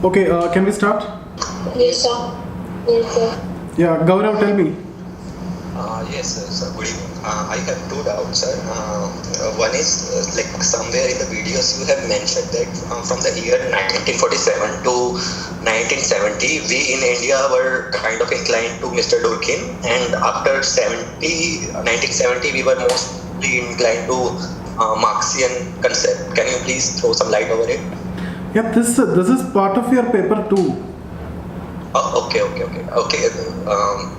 Okay, can we start? Yes, sir. Yes, sir. Yeah, Gaurav, tell me. Yes, sir. Good evening. I have two doubts, sir. One is like somewhere in the videos you have mentioned that from the year 1947 to 1970, we in India were kind of inclined to Mr. Durkheim, and after 1970, we were mostly inclined to Marxian concept. Can you please throw some light over it? Yeah, this is part of your paper too. Oh, okay.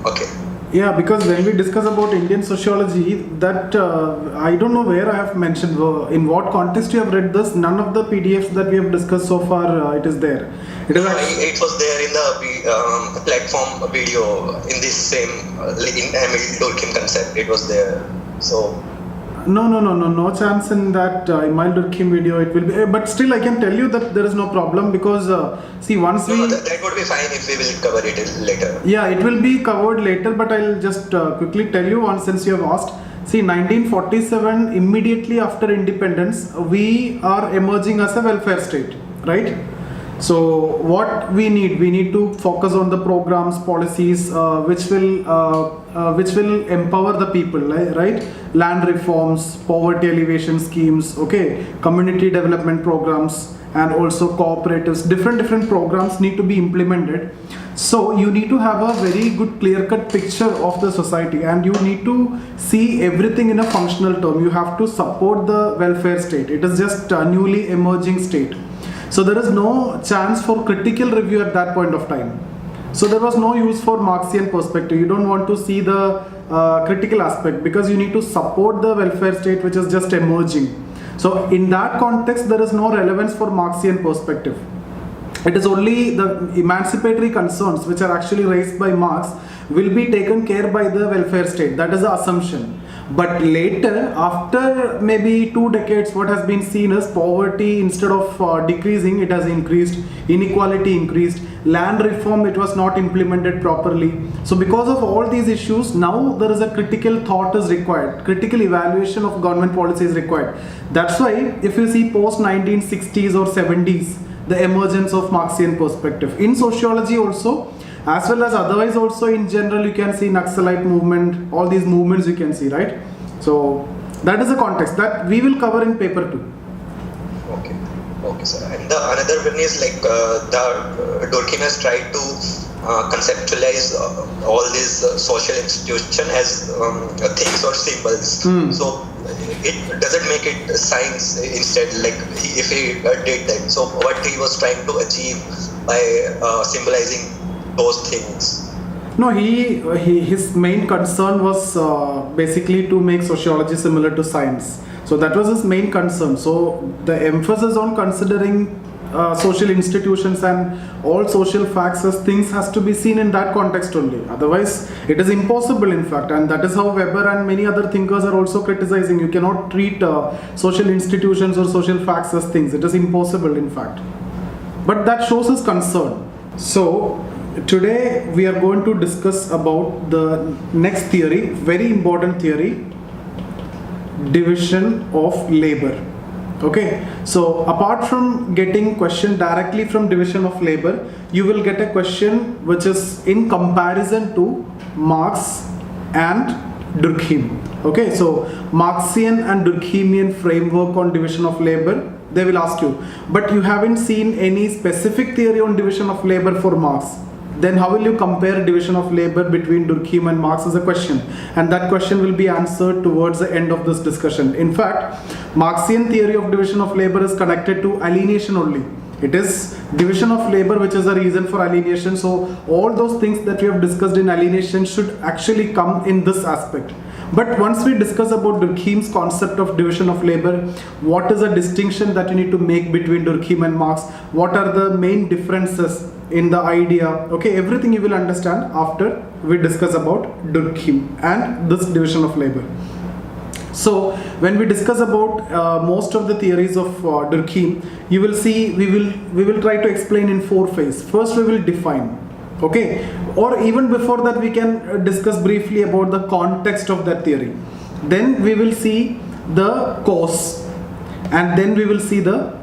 Okay. Yeah, because when we discuss about Indian sociology, that I don't know where I have mentioned, in what context you have read this. None of the PDFs that we have discussed so far, it is there. It was there in the platform video in this same in Emile Durkheim concept. It was there. So. No chance in that Emile Durkheim video. It will be, but still I can tell you that there is no problem because see once we. No, that would be fine if we will cover it later. Yeah, it will be covered later, but I'll just quickly tell you once since you have asked. See, 1947, immediately after independence, we are emerging as a welfare state, right? So what we need to focus on the programs, policies which will empower the people, right? Land reforms, poverty alleviation schemes, okay, community development programs, and also cooperatives. Different programs need to be implemented. So you need to have a very good clear-cut picture of the society, and you need to see everything in a functional term. You have to support the welfare state. It is just a newly emerging state. So there is no chance for critical review at that point of time. So there was no use for Marxian perspective. You don't want to see the critical aspect because you need to support the welfare state which is just emerging. So in that context, there is no relevance for Marxian perspective. It is only the emancipatory concerns which are actually raised by Marx will be taken care by the welfare state. That is the assumption. But later, after maybe 2 decades, what has been seen is poverty, instead of decreasing, it has increased, inequality increased, land reform, it was not implemented properly. So because of all these issues, now there is a critical thought is required, critical evaluation of government policy is required. That's why if you see post 1960s or 70s, the emergence of Marxian perspective. In sociology also, as well as otherwise also in general, you can see Naxalite movement, all these movements you can see, right? So that is the context that we will cover in paper 2. Okay, sir. And the another one is like the Durkheim has tried to conceptualize all these social institutions as things or symbols. So it doesn't make it science instead. Like if he did that, so what he was trying to achieve by symbolizing those things? No, his main concern was basically to make sociology similar to science. So that was his main concern. So the emphasis on considering social institutions and all social facts as things has to be seen in that context only. Otherwise, it is impossible in fact, and that is how Weber and many other thinkers are also criticizing. You cannot treat social institutions or social facts as things. It is impossible in fact. But that shows his concern. So today we are going to discuss about the next theory, very important theory, division of labor. Okay, so apart from getting question directly from division of labor, you will get a question which is in comparison to Marx and Durkheim. Okay, so Marxian and Durkheimian framework on division of labor, they will ask you, but you haven't seen any specific theory on division of labor for Marx. Then how will you compare division of labor between Durkheim and Marx is a question, and that question will be answered towards the end of this discussion. In fact, Marxian theory of division of labor is connected to alienation only. It is division of labor which is a reason for alienation. So all those things that we have discussed in alienation should actually come in this aspect. But once we discuss about Durkheim's concept of division of labor, what is the distinction that you need to make between Durkheim and Marx? What are the main differences in the idea? Okay, everything you will understand after we discuss about Durkheim and this division of labor. So when we discuss about most of the theories of Durkheim, you will see we will try to explain in 4 phases. First we will define. Okay, or even before that we can discuss briefly about the context of that theory. Then we will see the cause, and then we will see the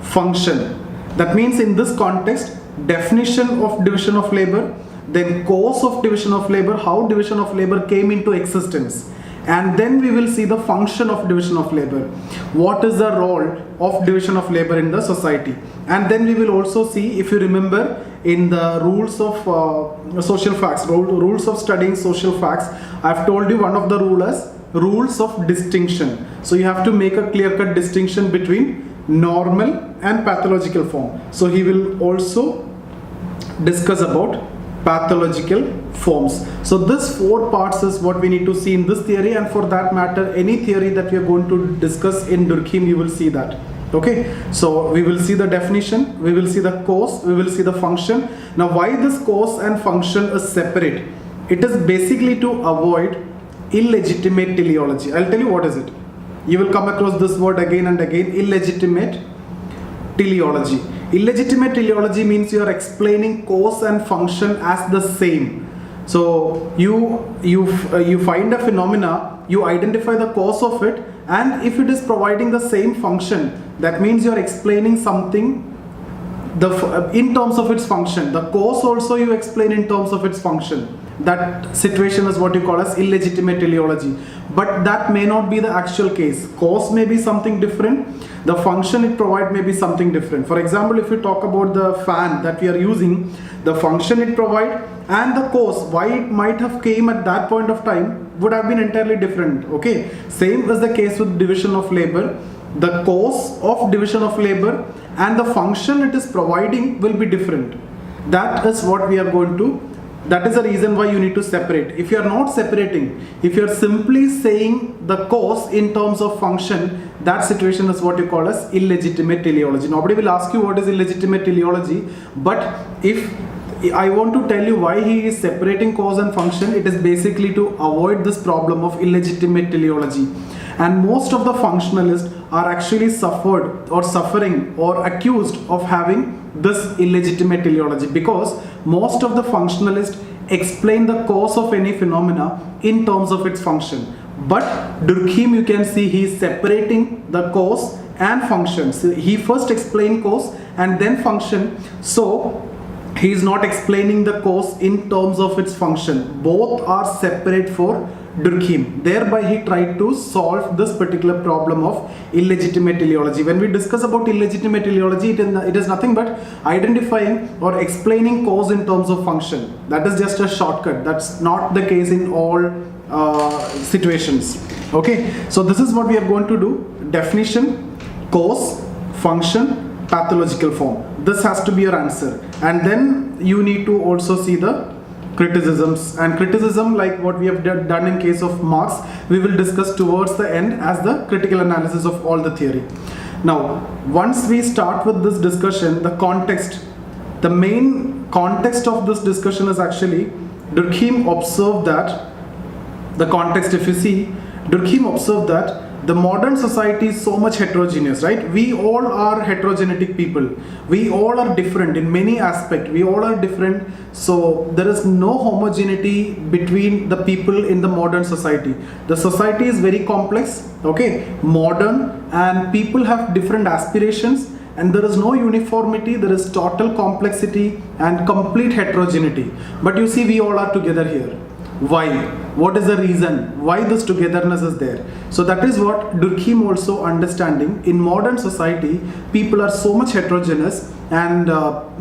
function, That means in this context, definition of division of labor, then cause of division of labor, how division of labor came into existence, and then we will see the function of division of labor. What is the role of division of labor in the society? And then we will also see, if you remember, in the rules of social facts, rules of studying social facts, I've told you one of the rules of distinction. So you have to make a clear-cut distinction between normal and pathological form. So he will also discuss about pathological forms. So this 4 parts is what we need to see in this theory, and for that matter any theory that we are going to discuss in Durkheim, you will see that. Okay, so we will see the definition, we will see the cause, we will see the function. Now why this cause and function is separate? It is basically to avoid illegitimate teleology. I'll tell you what is it. You will come across this word again and again, illegitimate teleology. Illegitimate teleology means you are explaining cause and function as the same. So you find a phenomena, you identify the cause of it, and if it is providing the same function, that means you are explaining something in terms of its function. The cause also you explain in terms of its function. That situation is what you call as illegitimate teleology. But that may not be the actual case. Cause may be something different. The function it provides may be something different. For example, if we talk about the fan that we are using, the function it provides and the cause, why it might have came at that point of time, would have been entirely different. Okay, same is the case with division of labor. The cause of division of labor and the function it is providing will be different. That is what we are going to, that is the reason why you need to separate. If you are not separating, if you are simply saying the cause in terms of function, that situation is what you call as illegitimate teleology. Nobody will ask you what is illegitimate teleology, but if I want to tell you why he is separating cause and function, it is basically to avoid this problem of illegitimate teleology. And most of the functionalists are actually suffering or accused of having this illegitimate teleology, because most of the functionalists explain the cause of any phenomena in terms of its function. But Durkheim, you can see he is separating the cause and function. So he first explained cause and then function. So he is not explaining the cause in terms of its function. Both are separate for Durkheim. Thereby he tried to solve this particular problem of illegitimate teleology. When we discuss about illegitimate teleology, it is nothing but identifying or explaining cause in terms of function. That is just a shortcut. That's not the case in all situations. Okay, so this is what we are going to do. Definition, cause, function, pathological form. This has to be your answer. And then you need to also see the criticisms, and criticism, like what we have done in case of Marx, we will discuss towards the end as the critical analysis of all the theory. Now once we start with this discussion, the context, the main context of this discussion is actually Durkheim observed that the context, if you see, Durkheim observed that the modern society is so much heterogeneous, right? We all are heterogenetic people. We all are different in many aspects. We all are different. So there is no homogeneity between the people in the modern society. The society is very complex, okay, modern, and people have different aspirations, and there is no uniformity. There is total complexity and complete heterogeneity. But you see, we all are together here. Why? What is the reason why this togetherness is there? So that is what Durkheim also understanding. In modern society, people are so much heterogeneous, and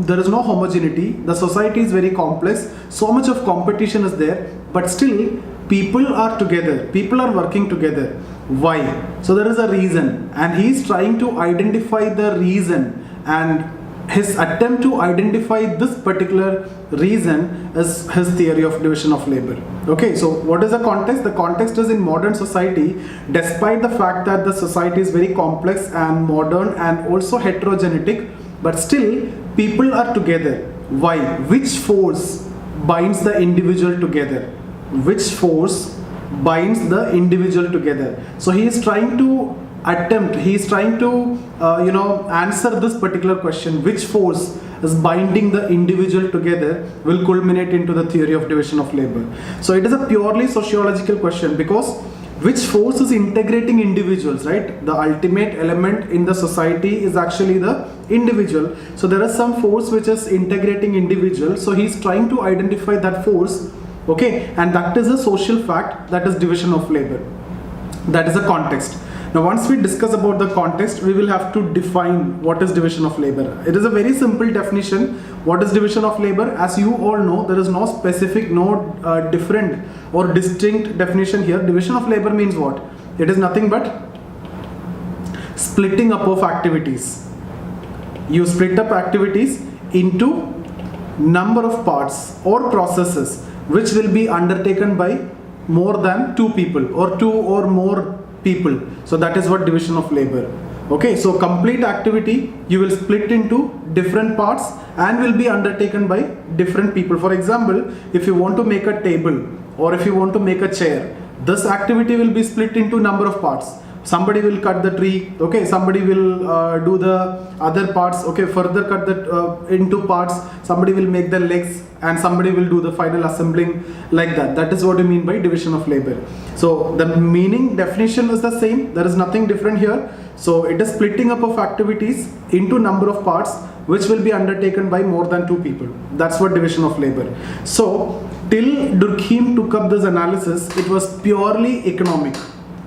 there is no homogeneity. The society is very complex. So much of competition is there, but still people are together. People are working together. Why? So there is a reason, and he is trying to identify the reason, and his attempt to identify this particular reason is his theory of division of labor. Okay, so what is the context? The context is in modern society, despite the fact that the society is very complex and modern and also heterogenetic, but still people are together. Why? Which force binds the individual together? Which force binds the individual together? So he is trying to answer this particular question. Which force is binding the individual together will culminate into the theory of division of labor. So it is a purely sociological question, because which force is integrating individuals, right? The ultimate element in the society is actually the individual. So there is some force which is integrating individuals. So he's trying to identify that force, okay? And that is a social fact, that is division of labor. That is a context. Now once we discuss about the context, we will have to define what is division of labor. It is a very simple definition. What is division of labor? As you all know, there is no specific, no different or distinct definition here. Division of labor means what? It is nothing but splitting up of activities. You split up activities into number of parts or processes which will be undertaken by more than two people or two or more people. So that is what division of labor. Okay, so complete activity you will split into different parts and will be undertaken by different people. For example, if you want to make a table or if you want to make a chair, this activity will be split into number of parts. Somebody will cut the tree, okay, somebody will do the other parts, okay, further cut the into parts, somebody will make the legs and somebody will do the final assembling, like that. That is what we mean by division of labor. So the meaning definition is the same, there is nothing different here. So it is splitting up of activities into number of parts which will be undertaken by more than two people. That's what division of labor. So till Durkheim took up this analysis, it was purely economic.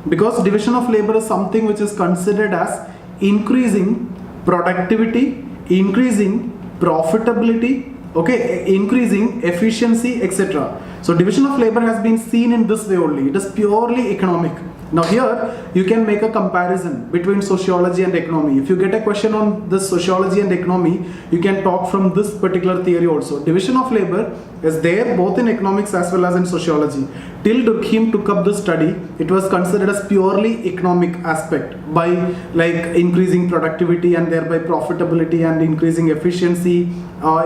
Because division of labor is something which is considered as increasing productivity, increasing profitability, okay, increasing efficiency, etc. So division of labor has been seen in this way only. It is purely economic. Now here you can make a comparison between sociology and economy. If you get a question on this sociology and economy, you can talk from this particular theory also. Division of labor is there both in economics as well as in sociology. Till Durkheim took up this study, it was considered as purely economic aspect by like increasing productivity and thereby profitability and increasing efficiency,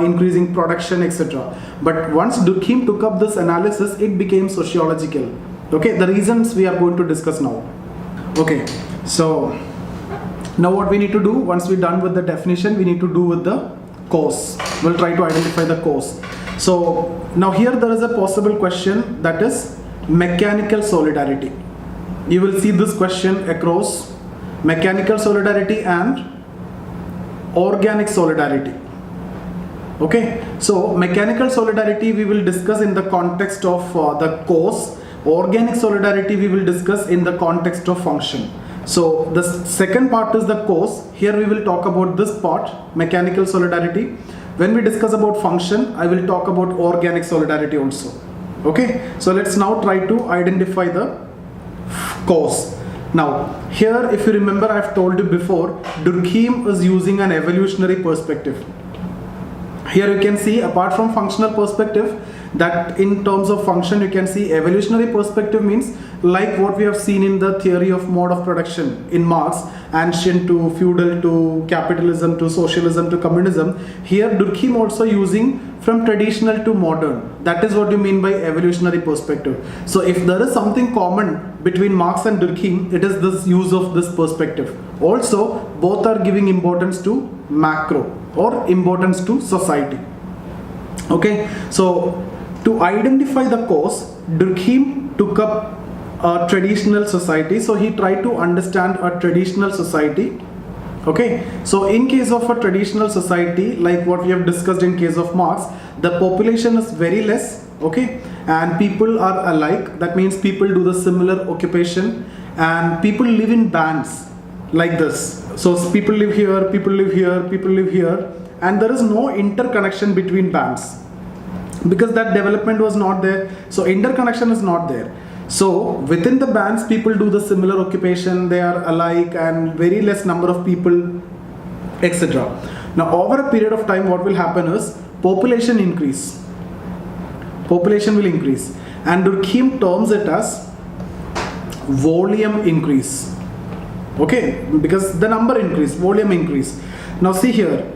increasing production, etc. But once Durkheim took up this analysis, it became sociological. Okay, the reasons we are going to discuss now. Okay, so now what we need to do, once we're done with the definition, we need to do with the cause. We'll try to identify the cause. So now here there is a possible question, that is mechanical solidarity. You will see this question across mechanical solidarity and organic solidarity. Okay, so mechanical solidarity we will discuss in the context of the cause. Organic solidarity we will discuss in the context of function. So the second part is the cause. Here we will talk about this part, mechanical solidarity. When we discuss about function, I will talk about organic solidarity also. Okay, so let's now try to identify the cause. Now here, if you remember, I've told you before, Durkheim is using an evolutionary perspective. Here you can see, apart from functional perspective, that in terms of function you can see evolutionary perspective means like what we have seen in the theory of mode of production in Marx, ancient to feudal to capitalism to socialism to communism. Here Durkheim also using from traditional to modern. That is what you mean by evolutionary perspective. So if there is something common between Marx and Durkheim, it is this use of this perspective. Also both are giving importance to macro or importance to society. Okay, so to identify the cause, Durkheim took up a traditional society. So he tried to understand a traditional society. Okay, so in case of a traditional society, like what we have discussed in case of Marx, the population is very less, okay, and people are alike. That means people do the similar occupation and people live in bands like this. So people live here, people live here, people live here, and there is no interconnection between bands because that development was not there. So interconnection is not there. So within the bands, people do the similar occupation, they are alike and very less number of people, etc. Now over a period of time, what will happen is population increase. Population will increase, and Durkheim terms it as volume increase. Okay, because the number increase, volume increase. Now see here,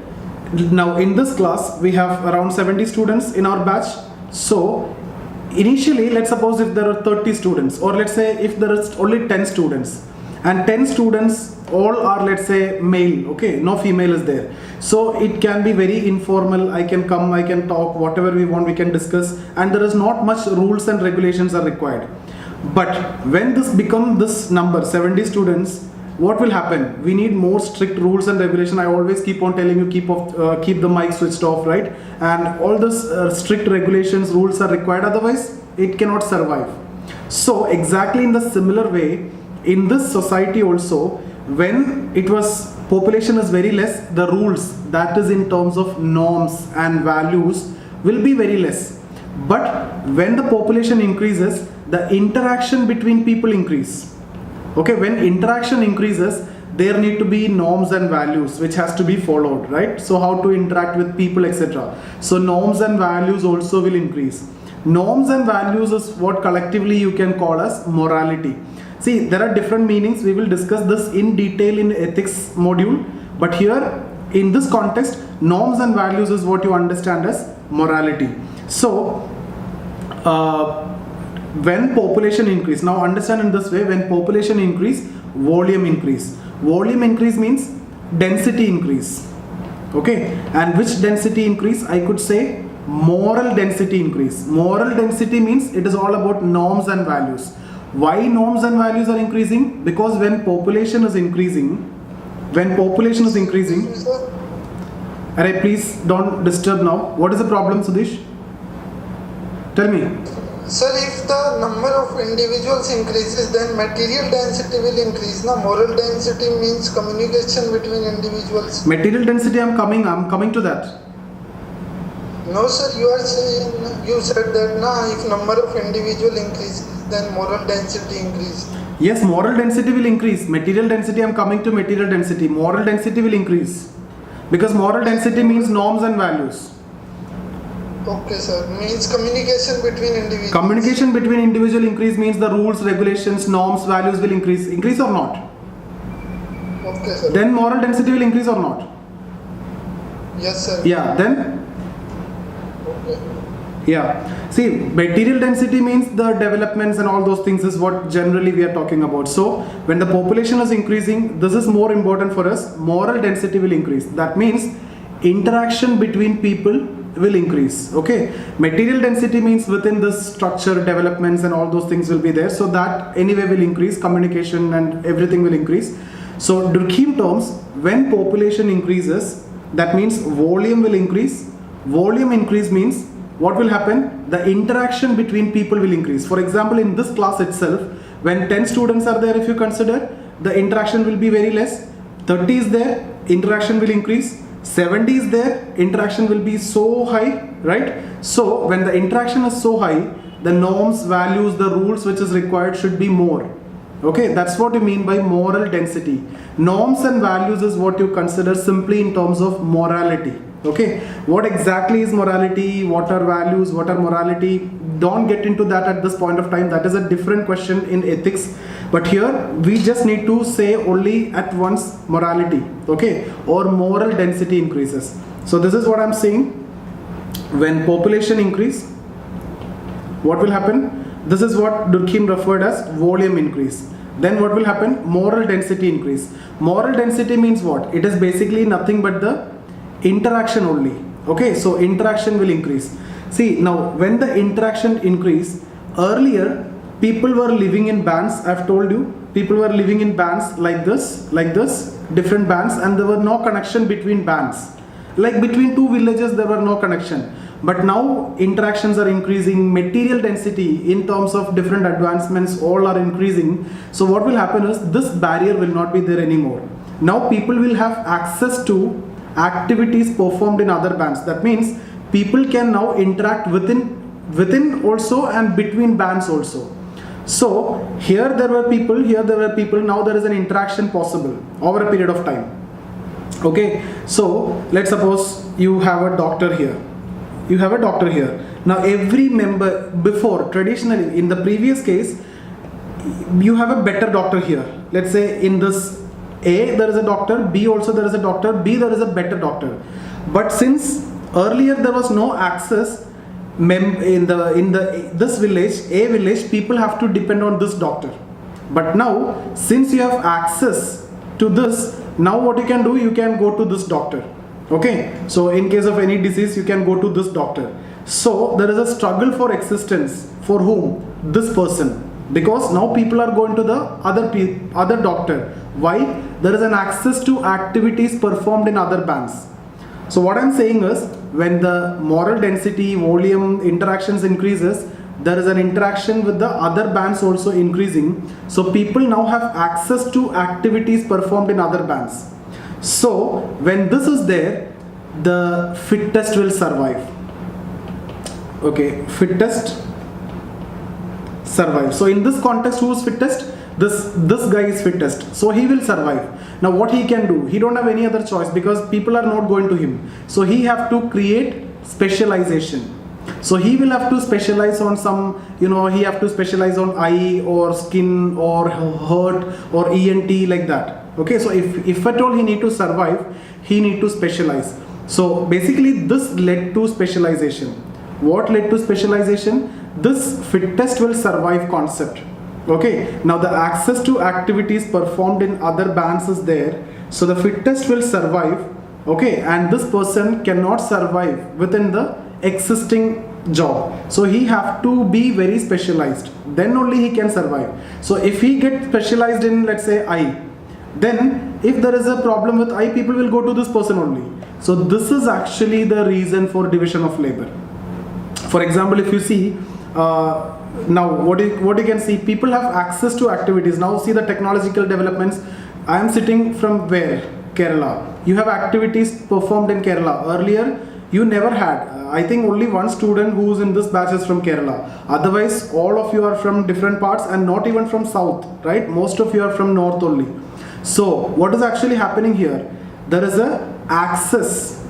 now in this class we have around 70 students in our batch. So initially, let's suppose if there are 30 students, or let's say if there is only 10 students, and 10 students all are, let's say, male, okay, no female is there. So it can be very informal. I can come, I can talk, whatever we want we can discuss, and there is not much rules and regulations are required. But when this become this number 70 students, what will happen? We need more strict rules and regulation. I always keep on telling you, keep the mic switched off, right? And all this strict regulations, rules are required, otherwise it cannot survive. So exactly in the similar way, in this society also, when it was population is very less, the rules, that is in terms of norms and values, will be very less. But when the population increases, the interaction between people increase. Okay, when interaction increases, there need to be norms and values which has to be followed, right? So how to interact with people, etc. So norms and values also will increase. Norms and values is what collectively you can call as morality. See, there are different meanings. We will discuss this in detail in ethics module. But here, in this context, norms and values is what you understand as morality. So, when population increase, now understand in this way, when population increase, volume increase. Volume increase means density increase. Okay, and which density increase? I could say moral density increase. Moral density means it is all about norms and values. Why norms and values are increasing? Because when population is increasing, Alright, please don't disturb now. What is the problem, Sudesh? Tell me. Sir, if the number of individuals increases, then material density will increase. Now, moral density means communication between individuals. Material density, I'm coming to that. No, sir, you said that now if number of individual increase, then moral density increase. Yes, moral density will increase. Material density, I'm coming to material density. Moral density will increase. Because moral density means norms and values. Okay, sir. Means communication between individuals. Communication between individual increase means the rules, regulations, norms, values will increase. Increase or not? Okay, sir. Then moral density will increase or not? Yes, sir. Yeah, then? Okay. Yeah. See, material density means the developments and all those things is what generally we are talking about. So, when the population is increasing, this is more important for us. Moral density will increase. That means interaction between people will increase. Okay, material density means within this structure, developments and all those things will be there, so that anyway will increase, communication and everything will increase. So Durkheim terms, when population increases, that means volume will increase. Volume increase means what will happen? The interaction between people will increase. For example, in this class itself, when 10 students are there, if you consider, the interaction will be very less. 30 is there, interaction will increase. 70 is there, interaction will be so high, right? So when the interaction is so high, the norms, values, the rules which is required should be more. Okay, that's what you mean by moral density. Norms and values is what you consider simply in terms of morality. Okay, what exactly is morality? What are values? What are morality? Don't get into that at this point of time. That is a different question in ethics. But here we just need to say only at once morality, okay, or moral density increases. So this is what I'm saying. When population increase, what will happen? This is what Durkheim referred as volume increase. Then what will happen? Moral density increase. Moral density means what? It is basically nothing but the interaction only. Okay, so interaction will increase. See, now when the interaction increase, earlier people were living in bands. I've told you, people were living in bands like this, different bands, and there were no connection between bands. Like between two villages, there were no connection. But now interactions are increasing, material density in terms of different advancements all are increasing. So what will happen is this barrier will not be there anymore. Now people will have access to activities performed in other bands. That means people can now interact within also and between bands also. So here there were people, now there is an interaction possible over a period of time. Okay, so let's suppose you have a doctor here. Now every member, before traditionally in the previous case, you have a better doctor here. Let's say in this A there is a doctor, B also there is a doctor, B there is a better doctor. But since earlier there was no access in this village, A village, people have to depend on this doctor. But now since you have access to this, now what you can do, you can go to this doctor. Okay, so in case of any disease, you can go to this doctor. So there is a struggle for existence. For whom? This person. because now people are going to the other doctor. Why? There is an access to activities performed in other bands. So what I'm saying is, when the moral density, volume, interactions increases, there is an interaction with the other bands also increasing. So people now have access to activities performed in other bands. So when this is there, the fittest will survive. Okay, fittest survive. So in this context, who is fittest? This guy is fittest. So he will survive. Now what he can do? He don't have any other choice because people are not going to him. So he have to create specialization. So he will have to specialize on some, he have to specialize on eye or skin or heart or ENT, like that. Okay, so if at all he need to survive, he need to specialize. So basically this led to specialization. What led to specialization? This fittest will survive concept. Okay, now the access to activities performed in other bands is there. So the fittest will survive. Okay, and this person cannot survive within the existing job. So he have to be very specialized. Then only he can survive. So if he gets specialized in, let's say, eye, then if there is a problem with eye, people will go to this person only. So this is actually the reason for division of labor. For example, if you see now what you can see, people have access to activities. Now see the technological developments. I am sitting from where? Kerala. You have activities performed in Kerala. Earlier you never had. I think only one student who is in this batch is from Kerala. Otherwise all of you are from different parts and not even from south, right? Most of you are from north only. So what is actually happening here? There is a access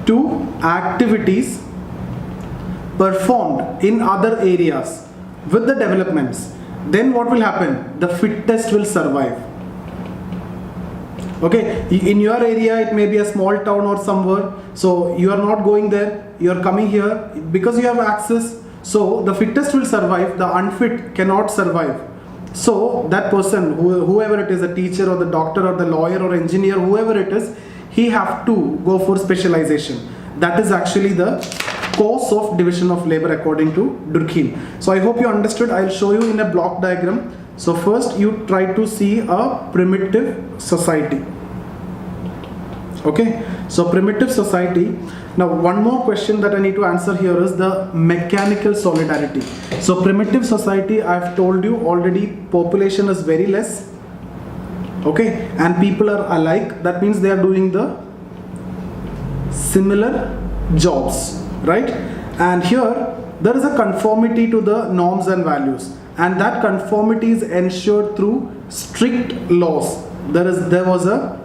to activities performed in other areas with the developments. Then what will happen? The fittest will survive. Okay, in your area it may be a small town or somewhere, so you are not going there, you are coming here because you have access. So the fittest will survive, the unfit cannot survive. So that person, whoever it is, a teacher or the doctor or the lawyer or engineer, whoever it is, he have to go for specialization. That is actually the cause of division of labor according to Durkheim. So I hope you understood. I'll show you in a block diagram. So first you try to see a primitive society. Okay, so primitive society. Now one more question that I need to answer here is the mechanical solidarity. So primitive society, I have told you already, population is very less. Okay, and people are alike. That means they are doing the similar jobs, right? And here there is a conformity to the norms and values, and that conformity is ensured through strict laws. There was a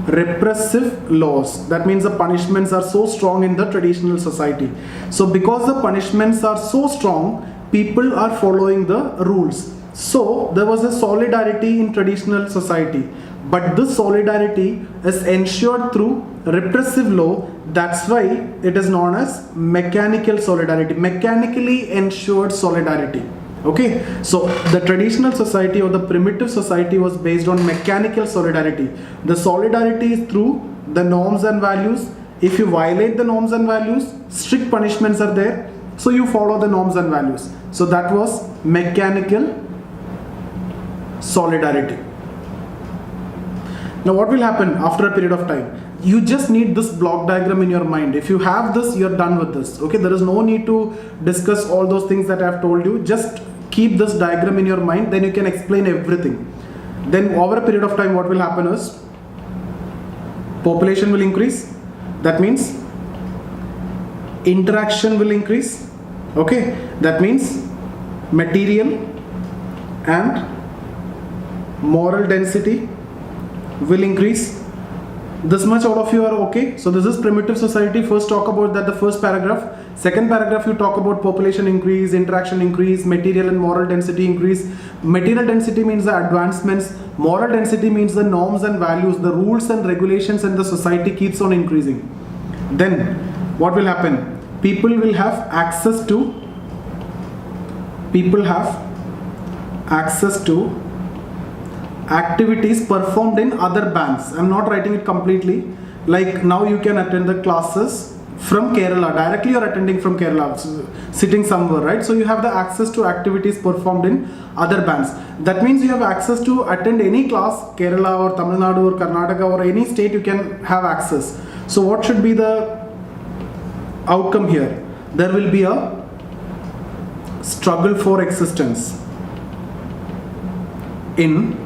repressive laws. That means the punishments are so strong in the traditional society. So because the punishments are so strong, people are following the rules. So there was a solidarity in traditional society, but this solidarity is ensured through repressive law. That's why it is known as mechanical solidarity, mechanically ensured solidarity. Okay, so the traditional society or the primitive society was based on mechanical solidarity. The solidarity is through the norms and values. If you violate the norms and values, strict punishments are there, so you follow the norms and values. So that was mechanical solidarity. Now what will happen after a period of time? You just need this block diagram in your mind. If you have this, you're done with this. Okay, there is no need to discuss all those things that I have told you. Just keep this diagram in your mind, then you can explain everything. Then over a period of time, what will happen is population will increase. That means interaction will increase. Okay, that means material and moral density will increase. This much all of you are okay. So this is primitive society. First talk about that, the first paragraph. Second paragraph you talk about population increase, interaction increase, material and moral density increase. Material density means the advancements, moral density means the norms and values, the rules and regulations and the society keeps on increasing. Then what will happen? People will have access to activities performed in other bands. I'm not writing it completely. Like now you can attend the classes from Kerala, directly you're attending from Kerala, sitting somewhere, right? So you have the access to activities performed in other bands. That means you have access to attend any class, Kerala or Tamil Nadu or Karnataka or any state, you can have access. So what should be the outcome here? There will be a struggle for existence in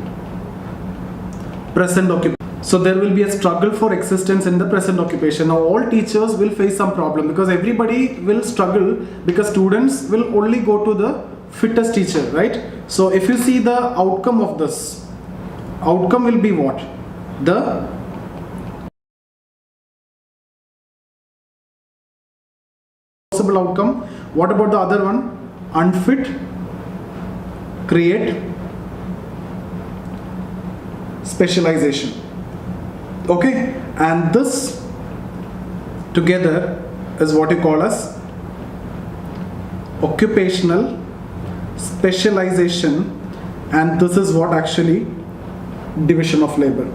present occupation. So there will be a struggle for existence in the present occupation. Now all teachers will face some problem because everybody will struggle, because students will only go to the fittest teacher, right? So if you see the outcome of this, outcome will be what? The possible outcome. What about the other one? Unfit, create, specialization. Okay, and this together is what you call as occupational specialization, and this is what actually division of labor.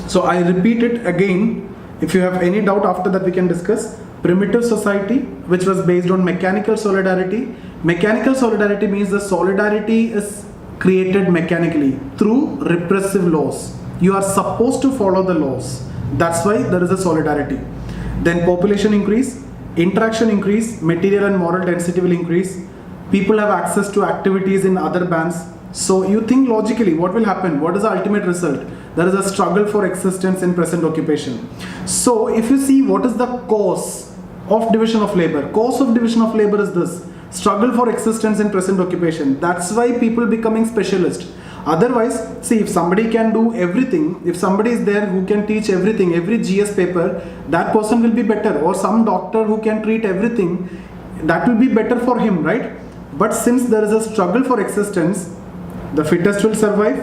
So I repeat it again. If you have any doubt after that we can discuss. Primitive society, which was based on mechanical solidarity. Mechanical solidarity means the solidarity is created mechanically through repressive laws. You are supposed to follow the laws. That's why there is a solidarity. Then population increase, interaction increase, material and moral density will increase. People have access to activities in other bands. So you think logically, what will happen? What is the ultimate result? There is a struggle for existence in present occupation. So if you see what is the cause of division of labor, cause of division of labor is this: struggle for existence in present occupation. That's why people becoming specialist. Otherwise, see, if somebody can do everything, if somebody is there who can teach everything, every GS paper, that person will be better. Or some doctor who can treat everything, that will be better for him, right? But since there is a struggle for existence, the fittest will survive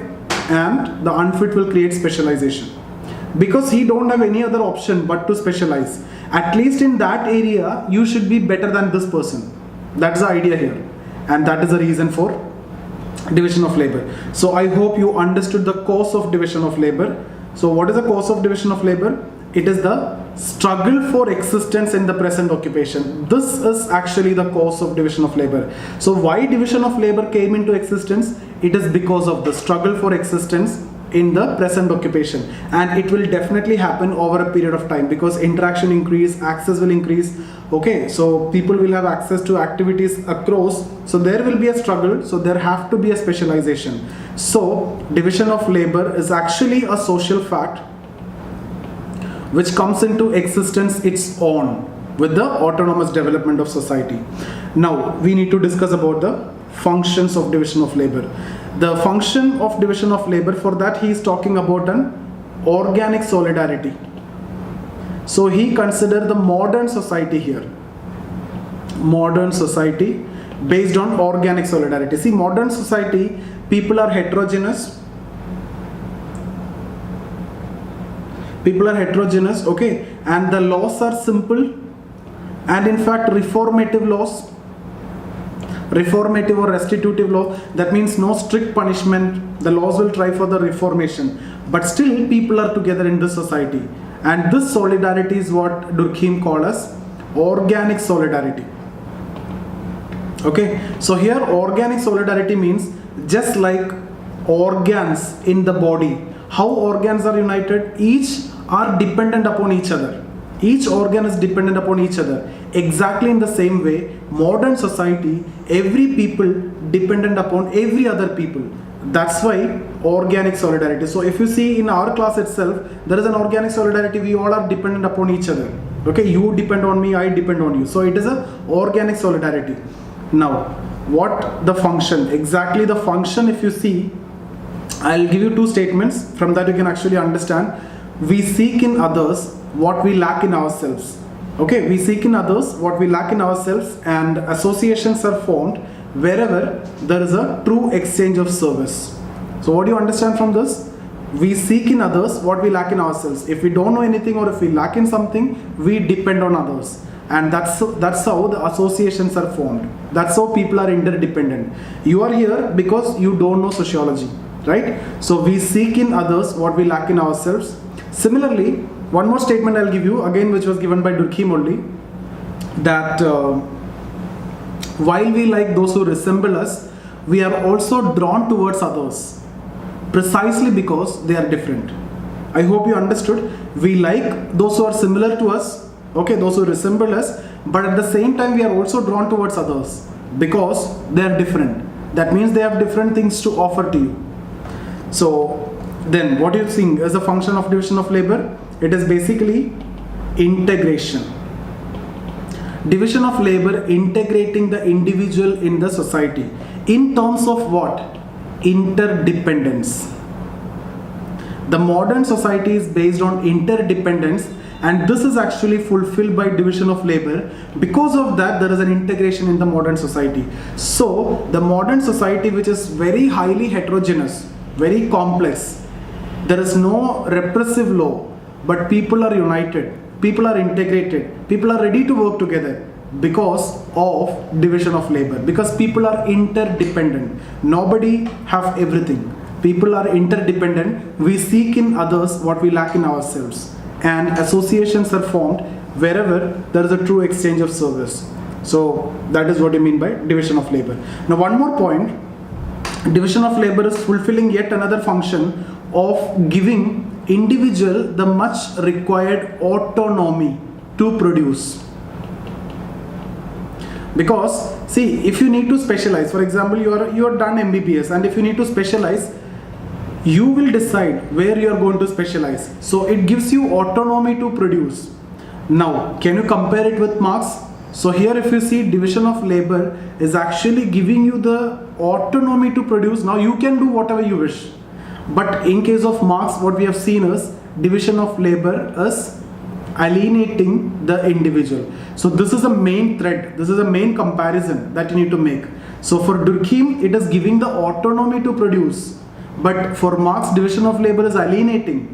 and the unfit will create specialization. Because he don't have any other option but to specialize. At least in that area, you should be better than this person. That's the idea here. And that is the reason for division of labor. So I hope you understood the cause of division of labor. So what is the cause of division of labor? It is the struggle for existence in the present occupation. This is actually the cause of division of labor. So why division of labor came into existence? It is because of the struggle for existence in the present occupation, and it will definitely happen over a period of time because interaction increase, access will increase. Okay, so people will have access to activities across, so there will be a struggle, so there have to be a specialization. So division of labor is actually a social fact which comes into existence its own with the autonomous development of society. Now we need to discuss about the functions of division of labor. The function of division of labor, for that he is talking about an organic solidarity. So he considered the modern society here. Modern society based on organic solidarity. See, modern society, people are heterogeneous. People are heterogeneous, okay, and the laws are simple and in fact reformative laws. Reformative or restitutive law, that means no strict punishment. The laws will try for the reformation, but still people are together in this society, and this solidarity is what Durkheim called as organic solidarity. Okay, so here organic solidarity means just like organs in the body, how organs are united, each are dependent upon each other. Each organ is dependent upon each other. Exactly in the same way, modern society, every people dependent upon every other people. That's why organic solidarity. So if you see in our class itself, there is an organic solidarity. We all are dependent upon each other. Okay, you depend on me, I depend on you. So it is a organic solidarity. Now, what the function? Exactly the function, if you see, I'll give you two statements. From that you can actually understand. We seek in others what we lack in ourselves. Okay, we seek in others what we lack in ourselves, and associations are formed wherever there is a true exchange of service. So what do you understand from this? We seek in others what we lack in ourselves. If we don't know anything or if we lack in something, we depend on others. And that's how the associations are formed. That's how people are interdependent. You are here because you don't know sociology, right? So we seek in others what we lack in ourselves. Similarly, one more statement I'll give you again, which was given by Durkheim only, that while we like those who resemble us, we are also drawn towards others precisely because they are different. I hope you understood. We like those who are similar to us, okay, those who resemble us, but at the same time we are also drawn towards others because they are different. That means they have different things to offer to you. So then what do you think is a function of division of labor? It is basically integration. Division of labor integrating the individual in the society in terms of what? Interdependence. The modern society is based on interdependence, and this is actually fulfilled by division of labor. Because of that, there is an integration in the modern society. So the modern society, which is very highly heterogeneous, very complex, there is no repressive law, but people are united, people are integrated, people are ready to work together because of division of labor, because people are interdependent. Nobody have everything. People are interdependent. We seek in others what we lack in ourselves, and associations are formed wherever there is a true exchange of service. So that is what I mean by division of labor. Now one more point, division of labor is fulfilling yet another function of giving individual the much required autonomy to produce. Because see, if you need to specialize, for example, you are done MBBS, and if you need to specialize, you will decide where you are going to specialize. So it gives you autonomy to produce. Now, can you compare it with Marx? So here if you see, division of labor is actually giving you the autonomy to produce. Now you can do whatever you wish. But in case of Marx, what we have seen is division of labor is alienating the individual. So this is a main thread, this is a main comparison that you need to make. So for Durkheim, it is giving the autonomy to produce, but for Marx, division of labor is alienating.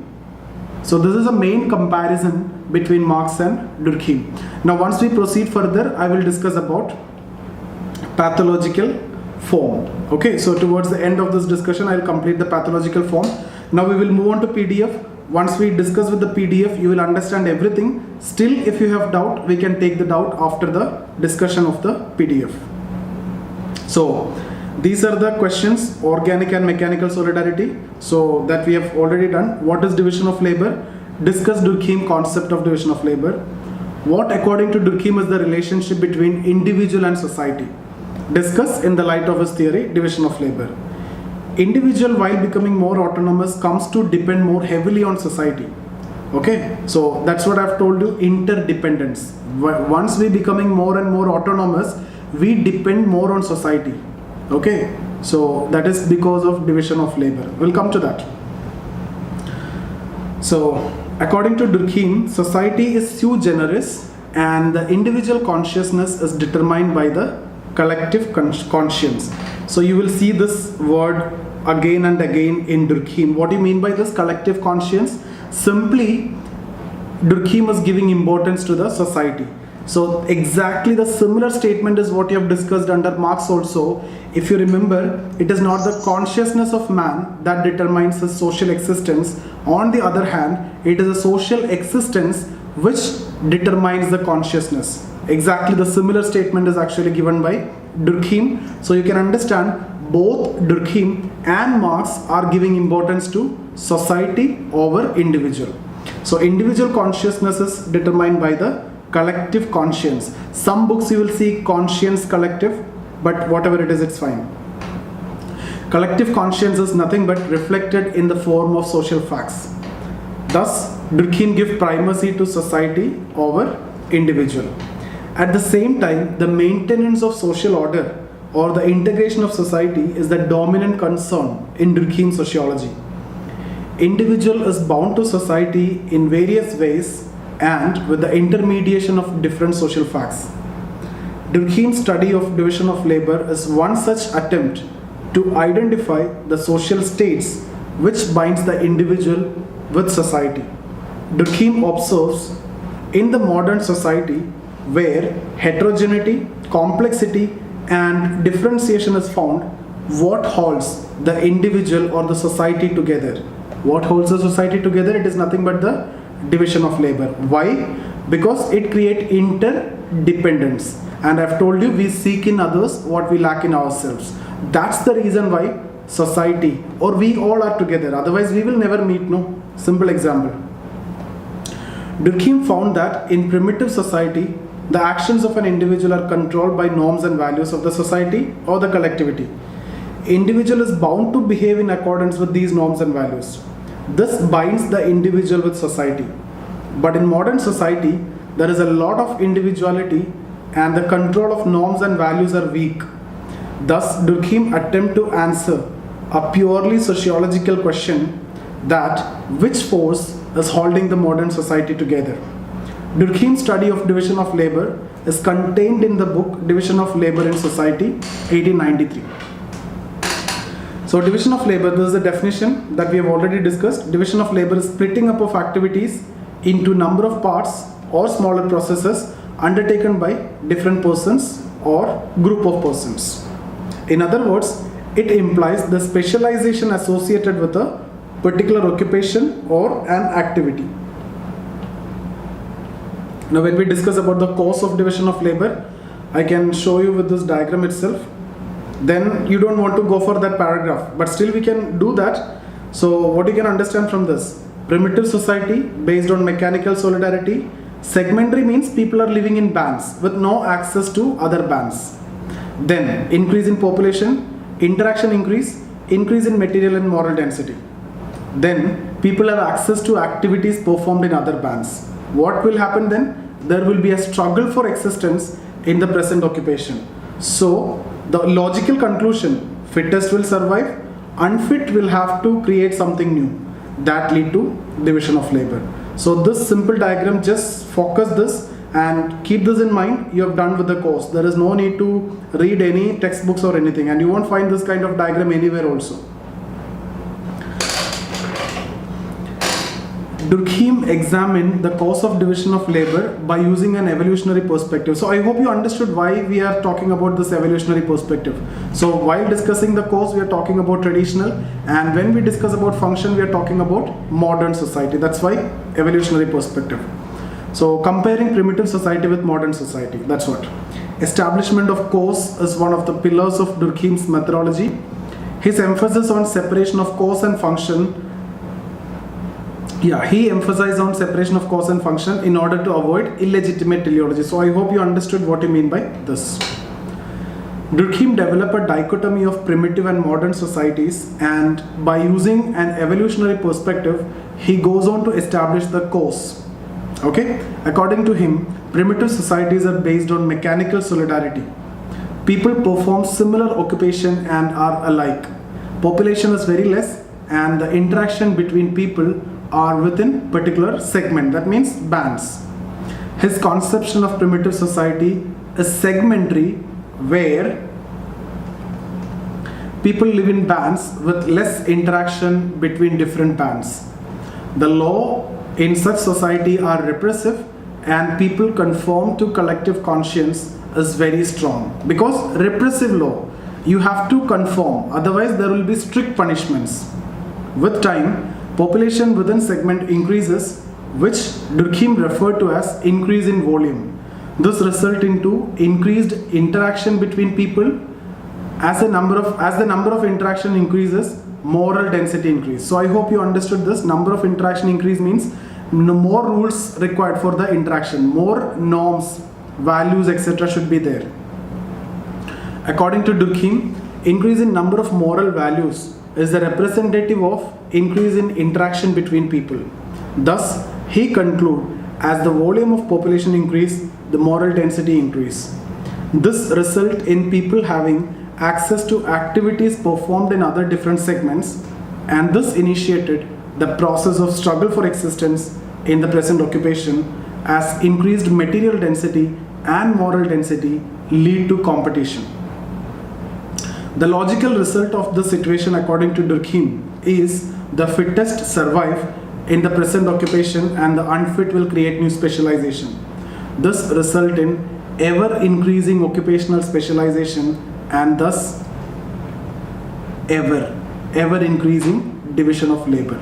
So this is a main comparison between Marx and Durkheim. Now once we proceed further, I will discuss about pathological form. Okay, so towards the end of this discussion, I will complete the pathological form. Now we will move on to PDF. Once we discuss with the PDF, you will understand everything. Still, if you have doubt, we can take the doubt after the discussion of the PDF. So these are the questions, organic and mechanical solidarity. So that we have already done. What is division of labor? Discuss Durkheim concept of division of labor. What according to Durkheim is the relationship between individual and society? Discuss in the light of his theory, division of labor. Individual, while becoming more autonomous, comes to depend more heavily on society. Okay, so that's what I've told you, interdependence. Once we becoming more and more autonomous, we depend more on society. Okay, so that is because of division of labor. We'll come to that. So according to Durkheim, society is sui generis, and the individual consciousness is determined by the collective conscience. So you will see this word again and again in Durkheim. What do you mean by this collective conscience? Simply, Durkheim is giving importance to the society. So exactly the similar statement is what you have discussed under Marx also. If you remember, it is not the consciousness of man that determines his social existence. On the other hand, it is a social existence which determines the consciousness. Exactly the similar statement is actually given by Durkheim. So you can understand both Durkheim and Marx are giving importance to society over individual. So individual consciousness is determined by the collective conscience. Some books you will see conscience collective, but whatever it is, it's fine. Collective conscience is nothing but reflected in the form of social facts. Thus, Durkheim gives primacy to society over individual. At the same time, the maintenance of social order or the integration of society is the dominant concern in Durkheim sociology. Individual is bound to society in various ways and with the intermediation of different social facts. Durkheim's study of division of labor is one such attempt to identify the social states which binds the individual with society. Durkheim observes in the modern society where heterogeneity, complexity and differentiation is found, what holds the individual or the society together? What holds the society together? It is nothing but the division of labor. Why? Because it creates interdependence. And I've told you, we seek in others what we lack in ourselves. That's the reason why society or we all are together. Otherwise, we will never meet. No. Simple example. Durkheim found that in primitive society, the actions of an individual are controlled by norms and values of the society or the collectivity. Individual is bound to behave in accordance with these norms and values. This binds the individual with society. But in modern society, there is a lot of individuality and the control of norms and values are weak. Thus, Durkheim attempts to answer a purely sociological question, that which force is holding the modern society together. Durkheim's study of division of labor is contained in the book Division of Labor in Society, 1893. So division of labor, this is the definition that we have already discussed. Division of labor is splitting up of activities into number of parts or smaller processes undertaken by different persons or group of persons. In other words, it implies the specialization associated with a particular occupation or an activity. Now when we discuss about the cause of division of labor, I can show you with this diagram itself. Then you don't want to go for that paragraph, but still we can do that. So what you can understand from this: primitive society based on mechanical solidarity. Segmentary means people are living in bands with no access to other bands. Then increase in population, interaction increase in material and moral density. Then people have access to activities performed in other bands. What will happen then? There will be a struggle for existence in the present occupation. So the logical conclusion, fittest will survive, unfit will have to create something new. That lead to division of labor. So this simple diagram, just focus this and keep this in mind. You have done with the course. There is no need to read any textbooks or anything, and you won't find this kind of diagram anywhere also. Durkheim examined the cause of division of labor by using an evolutionary perspective. So I hope you understood why we are talking about this evolutionary perspective. So while discussing the cause, we are talking about traditional, and when we discuss about function, we are talking about modern society. That's why evolutionary perspective. So comparing primitive society with modern society, that's what. Establishment of cause is one of the pillars of Durkheim's methodology. His emphasis on separation of cause and function, he emphasized on separation of cause and function in order to avoid illegitimate teleology. So I hope you understood what I mean by this. Durkheim developed a dichotomy of primitive and modern societies, and by using an evolutionary perspective, he goes on to establish the cause. Okay? According to him, primitive societies are based on mechanical solidarity. People perform similar occupation and are alike. Population is very less, and the interaction between people are within particular segment. That means bands. His conception of primitive society is segmentary, where people live in bands with less interaction between different bands. The law in such society are repressive, and people conform to collective conscience is very strong. Because repressive law, you have to conform, otherwise there will be strict punishments. With time, population within segment increases, which Durkheim referred to as increase in volume. This results into increased interaction between people. As the number of interaction increases, moral density increase. So I hope you understood this. Number of interaction increase means more rules required for the interaction, more norms, values, etc. should be there. According to Durkheim, increase in number of moral values is the representative of increase in interaction between people. Thus, he concludes, as the volume of population increase, the moral density increase. This results in people having access to activities performed in other different segments, and this initiated the process of struggle for existence in the present occupation, as increased material density and moral density lead to competition. The logical result of this situation, according to Durkheim, is the fittest survive in the present occupation and the unfit will create new specialization. This result in ever increasing occupational specialization, and thus ever increasing division of labor.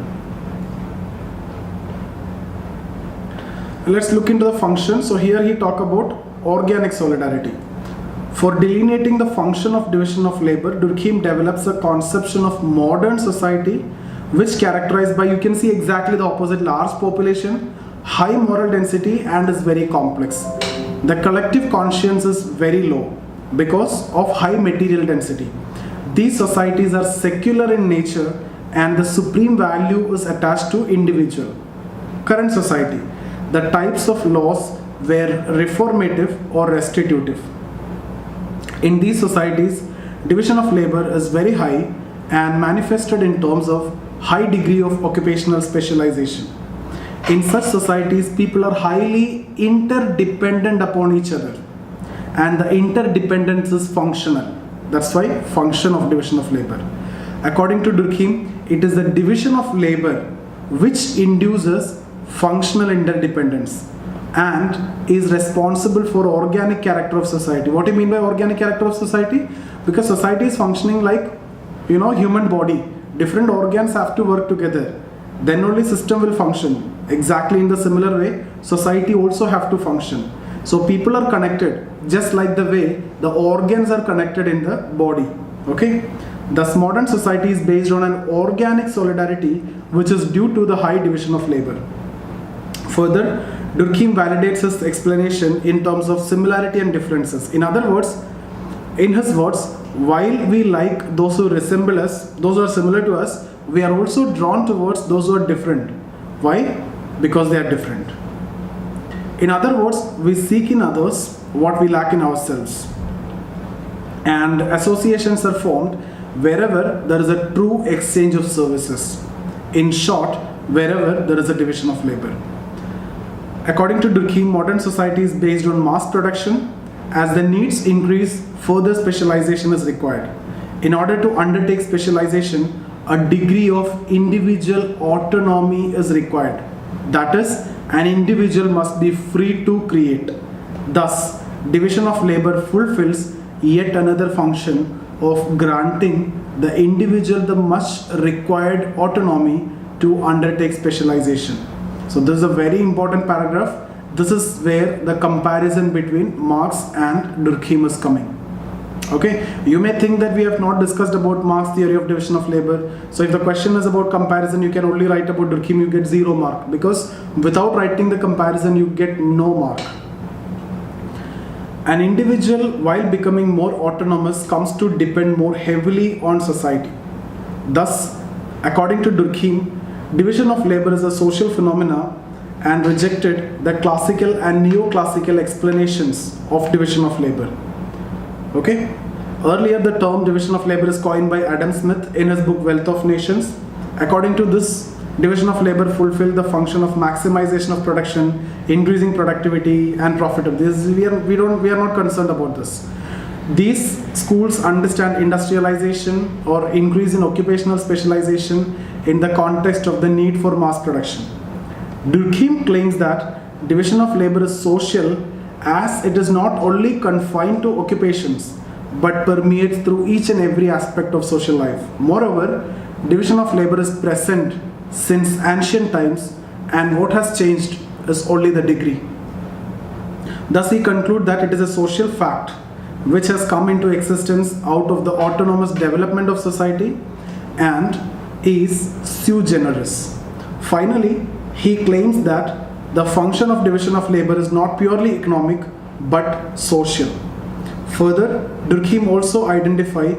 let's look into the function. So here he talk about organic solidarity. For delineating the function of division of labor, Durkheim develops a conception of modern society which characterized by, you can see exactly the opposite, large population, high moral density, and is very complex. The collective conscience is very low because of high material density. These societies are secular in nature and the supreme value is attached to individual. Current society, the types of laws were reformative or restitutive. In these societies, division of labor is very high and manifested in terms of high degree of occupational specialization. In such societies, people are highly interdependent upon each other, and the interdependence is functional. That's why function of division of labor. According to Durkheim, it is the division of labor which induces functional interdependence and is responsible for organic character of society. What do you mean by organic character of society? Because society is functioning like, human body. Different organs have to work together. Then only system will function. Exactly in the similar way, society also have to function. So people are connected just like the way the organs are connected in the body. Okay? Thus modern society is based on an organic solidarity which is due to the high division of labor. Further, Durkheim validates his explanation in terms of similarity and differences. In other words, in his words, while we like those who resemble us, those who are similar to us, we are also drawn towards those who are different. Why? Because they are different. In other words, we seek in others what we lack in ourselves. And associations are formed wherever there is a true exchange of services. In short, wherever there is a division of labor. According to Durkheim, modern society is based on mass production. As the needs increase, further specialization is required. In order to undertake specialization, a degree of individual autonomy is required. That is, an individual must be free to create. Thus, division of labor fulfills yet another function of granting the individual the much required autonomy to undertake specialization. So this is a very important paragraph. This is where the comparison between Marx and Durkheim is coming. Okay, you may think that we have not discussed about Marx theory of division of labor. So if the question is about comparison, you can only write about Durkheim, you get 0 mark, because without writing the comparison, you get no mark. An individual, while becoming more autonomous, comes to depend more heavily on society. Thus, according to Durkheim, division of labor is a social phenomena and rejected the classical and neoclassical explanations of division of labor. Okay? Earlier, the term division of labor is coined by Adam Smith in his book Wealth of Nations. According to this, division of labor fulfilled the function of maximization of production, increasing productivity and profitability. We are not concerned about this. These schools understand industrialization or increase in occupational specialization in the context of the need for mass production. Durkheim claims that division of labor is social as it is not only confined to occupations but permeates through each and every aspect of social life. Moreover, division of labor is present since ancient times, and what has changed is only the degree. Thus he concludes that it is a social fact which has come into existence out of the autonomous development of society and is sui generis. Finally, he claims that the function of division of labor is not purely economic but social. Further, Durkheim also identifies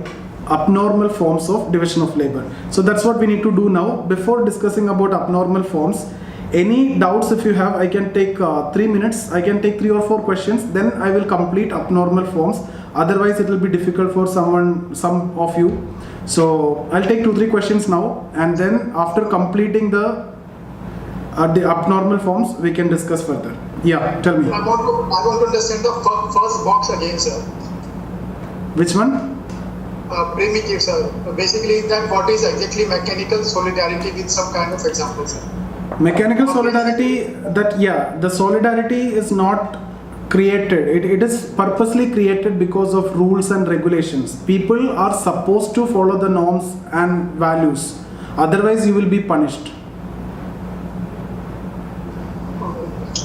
abnormal forms of division of labor. So that's what we need to do now. Before discussing about abnormal forms, any doubts if you have, I can take 3 minutes, I can take 3 or 4 questions, then I will complete abnormal forms. Otherwise it will be difficult for some of you. So I'll take 2-3 questions now, and then after completing the abnormal forms, we can discuss further. Yeah, tell me. I want to understand the first box again, sir. Which one? Primitive, sir. Basically, that what is exactly mechanical solidarity with some kind of example, sir? Mechanical solidarity, the solidarity is not created. It is purposely created because of rules and regulations. People are supposed to follow the norms and values. Otherwise, you will be punished.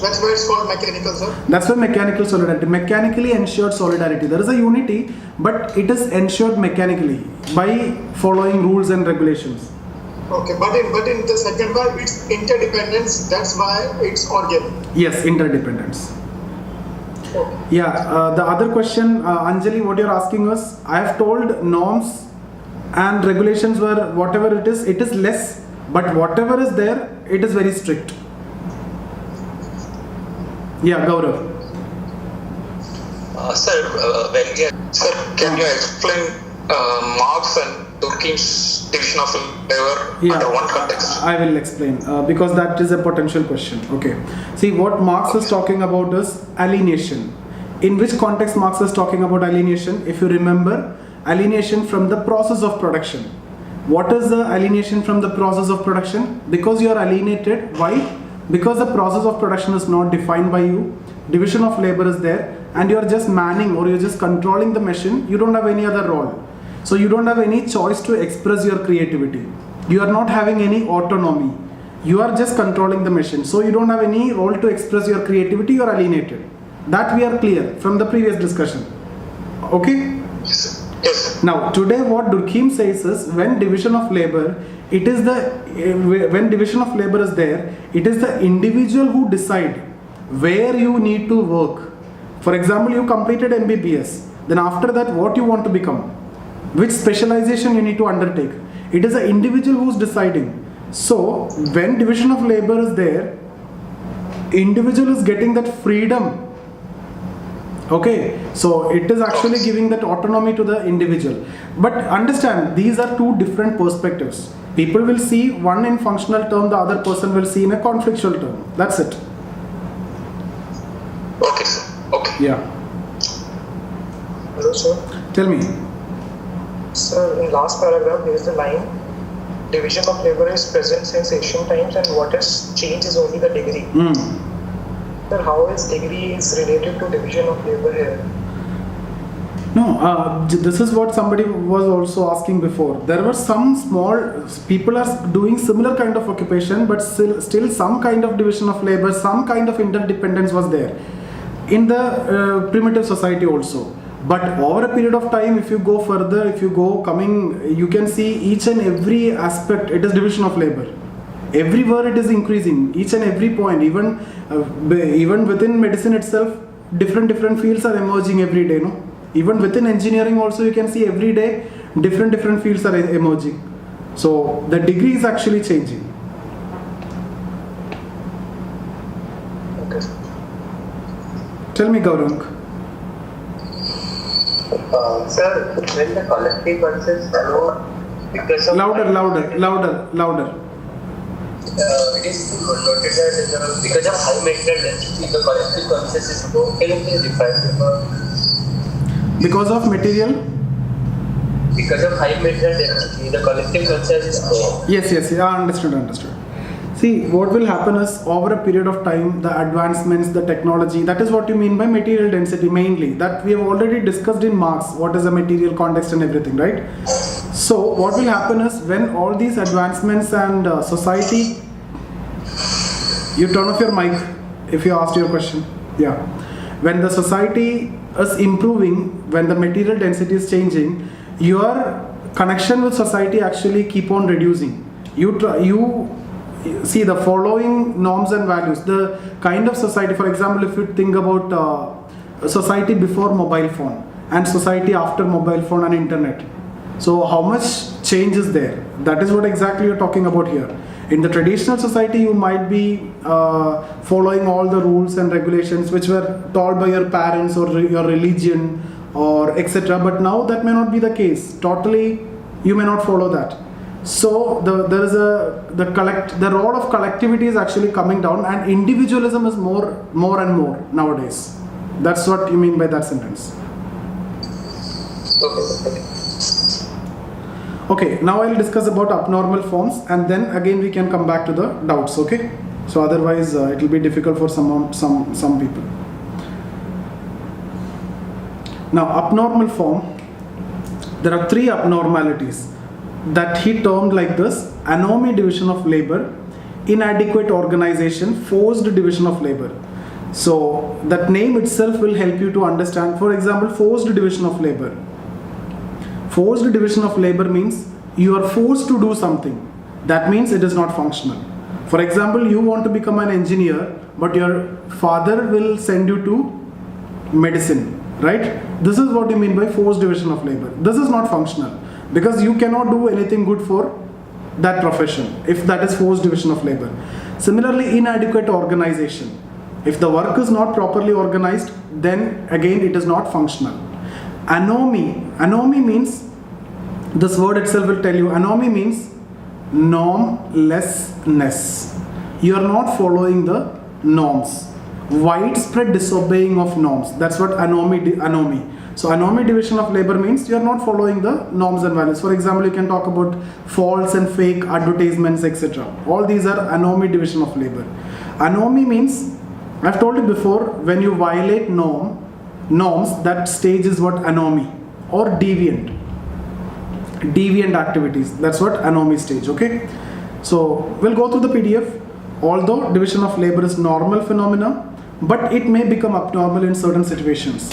That's why it's called mechanical, sir. That's why mechanical solidarity, mechanically ensured solidarity. There is a unity, but it is ensured mechanically by following rules and regulations. Okay, but in the second one, it's interdependence. That's why it's organic. Yes, interdependence. Okay. Yeah, the other question, Anjali, what you're asking us, I have told norms and regulations were whatever it is less, but whatever is there, it is very strict. Yeah, Gaurav. Sir, sir, can you explain Marx and Durkheim's division of labor under one context? I will explain because that is a potential question. Okay. See, what Marx is talking about is alienation. In which context Marx is talking about alienation? If you remember, alienation from the process of production. What is the alienation from the process of production? Because you are alienated. Why? Because the process of production is not defined by you. Division of labor is there, and you are just manning or you're just controlling the machine. You don't have any other role. So you don't have any choice to express your creativity. You are not having any autonomy. You are just controlling the machine. So you don't have any role to express your creativity. You are alienated. That we are clear from the previous discussion. Okay? Yes. Now today what Durkheim says is when division of labor, when division of labor is there, it is the individual who decide where you need to work. For example, you completed MBBS. Then after that, what you want to become? Which specialization you need to undertake? It is the individual who is deciding. So when division of labor is there, individual is getting that freedom. Okay, so it is actually giving that autonomy to the individual. But understand, these are two different perspectives. People will see one in functional term, the other person will see in a conflictual term. That's it. Okay, sir. Okay. Yeah. Hello, sir. Tell me. Sir, in last paragraph, there is the line, division of labor is present since ancient times and what has changed is only the degree. Sir, how is degree is related to division of labor here? No, this is what somebody was also asking before. There were some small people are doing similar kind of occupation, but still some kind of division of labor, some kind of interdependence was there in the primitive society also. But over a period of time, if you go further, you can see each and every aspect, it is division of labor. Everywhere it is increasing, each and every point, even within medicine itself, different fields are emerging every day, no? Even within engineering also you can see every day different fields are emerging. So the degree is actually changing. Okay. Tell me, Gaurang. Sir, when the collective consensus alone, because of Louder. it is noted that because of high material density, the collective consensus is locally defined. Because of material? Because of high material density, the collective consensus is low. Yes, understood. See, what will happen is over a period of time, the advancements, the technology, that is what you mean by material density mainly. That we have already discussed in Marx, what is the material context and everything, right? So what will happen is when all these advancements and society, you turn off your mic if you asked your question. Yeah. When the society is improving, when the material density is changing, your connection with society actually keep on reducing. You see the following norms and values, the kind of society, for example, if you think about society before mobile phone and society after mobile phone and internet. So how much change is there? That is what exactly you're talking about here. In the traditional society, you might be following all the rules and regulations which were taught by your parents or your religion or etc. But now that may not be the case. Totally, you may not follow that. So the role of collectivity is actually coming down, and individualism is more and more nowadays. That's what you mean by that sentence. Okay, now I'll discuss about abnormal forms, and then again we can come back to the doubts. Okay, so otherwise it will be difficult for some people. Now, abnormal form, there are three abnormalities that he termed like this: anomie, division of labor; inadequate organization, forced division of labor. So that name itself will help you to understand. For example, forced division of labor. Forced division of labor means you are forced to do something. That means it is not functional. For example, you want to become an engineer, but your father will send you to medicine, right? This is what you mean by forced division of labor. This is not functional because you cannot do anything good for that profession if that is forced division of labor. Similarly, inadequate organization. If the work is not properly organized, then again it is not functional. Anomie. Anomie means, this word itself will tell you, anomie means normlessness. You are not following the norms. Widespread disobeying of norms. That's what anomie. So anomie division of labor means you are not following the norms and values. For example, you can talk about false and fake advertisements, etc. All these are anomie division of labor. Anomie means, I've told you before, when you violate norms, that stage is what anomie or deviant activities. That's what anomie stage. Okay, so we'll go through the PDF. Although division of labor is normal phenomena, but it may become abnormal in certain situations.